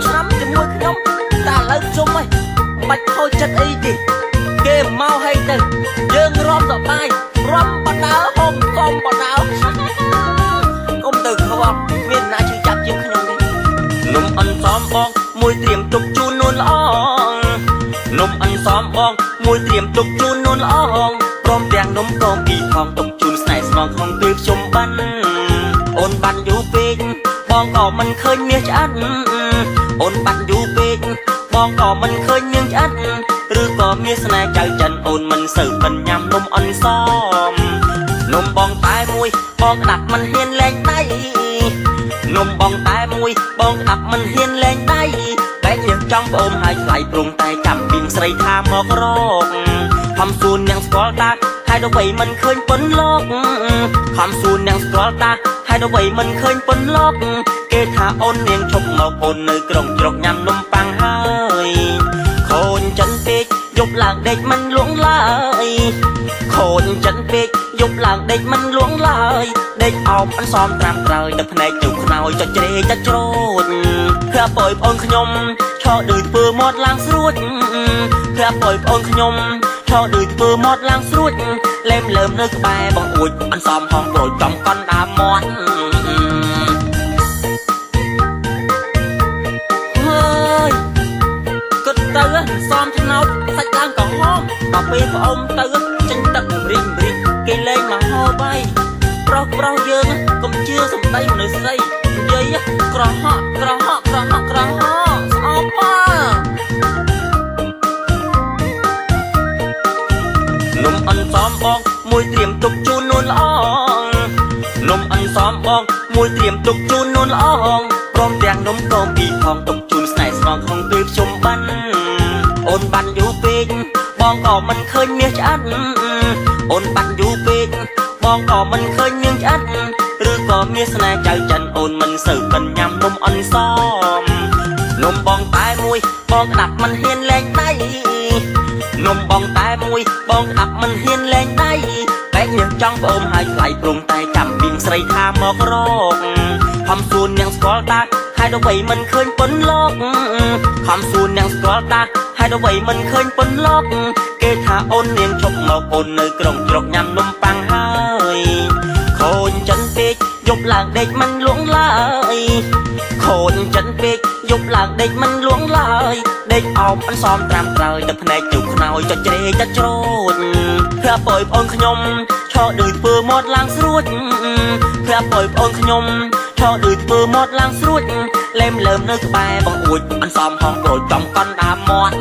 ឆ្នាំជាមួយខ្ញុំតែឥឡូវជុំហីបាច់ខូចចិត្តអីទេគេមកឲ្យទៅយើងរំសបាយរំបដាលហុំកុំបដាលកុំទៅខ្វល់មានណាជឿចាប់ជាងខ្ញុំទេនំអន់សមបងមួយត្រៀមទុកជូននួនល្អនំអន់សមបងមួយត្រៀមទុកជូននួនល្អព្រមទាំងនំកងពីផងទុកជូនស្នេហ៍ស្នងក្នុងពេលខ្ញុំបានអូនបានយូរពេកបងក៏មិនឃើញមាសឆ្អិនអូនបាត់យូរពេកបងក៏មិនឃើញនាងឆ្អិនឬក៏មានស្នេហ៍ចៅចិនអូនមិនសូវបិនញ៉ាំនំអន់សមនំបងតែមួយបងដាក់មិនហ៊ានលែងដៃនំបងតែមួយបងដាក់មិនហ៊ានលែងដៃបែកយើងចង់ប្អូនហើយថ្លៃព្រមតែចាំពីស្រីថាមករកខំសួននាងស្គាល់តាហើយដល់វ័យមិនឃើញប៉ុនលោកខំសួននាងស្គាល់តាហើយដល់វ័យមិនឃើញប៉ុនលោកគេថាអូននាងឈប់មកអូននៅក្រុងជ្រកញ៉ាំនំប៉័ងហើយខូនចិនពេកយប់ឡើងដេកមិនលួងឡើយខូនចិនពេកយប់ឡើងដេកមិនលួងឡើយដេកអោបអន្សមត្រាំត្រើយទឹកភ្នែកជុំខ្នើយចុចជ្រេចុចច្រូចព្រះបើប្អូនខ្ញុំឈរដូចធ្វើមាត់ឡើងស្រួចព្រះបើប្អូនខ្ញុំឈរដូចធ្វើមាត់ឡើងស្រួចលែមលើមនៅក្បែរបងអួចអន្សមហងប្រូចចំកន់ដើមមាត់ហើយគិតទៅសំឆ្នោតសាច់ឡើងក៏ហមដល់ពេលប្អូនទៅចេញទឹករីងគេលេងមកហោបាយប្រុសយើងកុំជឿសម្ដីមនុស្សស្រីនិយាយក្រហកស្អប់ប៉ានំអន់សមបងមួយត្រៀមទុកជូននួនល្អនំអន់សមបងមួយត្រៀមទុកជូននួនល្អព្រមទាំងនំកងពីផងទុកជូនស្នេហ៍ស្នងក្នុងពេលខ្ញុំបានអូនបានយូរពេកបងក៏មិនឃើញមាសឆ្អិនអូនបានយូរពេកបងក៏មិនឃើញនាងឆ្អិនឬក៏មានស្នេហ៍ចៅចិនអូនមិនសូវបិនញ៉ាំនំអន់សមនំបងតែមួយបងដាក់មិនហ៊ានលែងដៃនំបងតែមួយបងដាក់មិនហ៊ានលែងដៃបែកយើងចង់ប្អូនហើយថ្លៃព្រមតែចាំពីស្រីថាមករកខំសួននាងស្គាល់តាហើយដល់វ័យមិនឃើញប៉ុនលោកខំសួននាងស្គាល់តាហើយដល់វ័យមិនឃើញប៉ុនលោកគេថាអូននាងឈប់មកអូននៅក្រុងជ្រកញ៉ាំនំប៉័ងហើយខូនចិនពេកយប់ឡើងដេកមិនលួងឡើយខូនចិនពេកយប់ឡើងដេកមិនលួងឡើយដេកអោបអន្សមត្រាំត្រើយទឹកភ្នែកជុំខ្នើយចុចជ្រេចុចច្រូចព្រះបើប្អូនខ្ញុំឈរដូចធ្វើមាត់ឡើងស្រួចព្រះបើប្អូនខ្ញុំឈរដូចធ្វើមាត់ឡើងស្រួចលែមលើមនៅក្បែរបងអួចអន្សមហងប្រូចចំកន់ដើមមាត់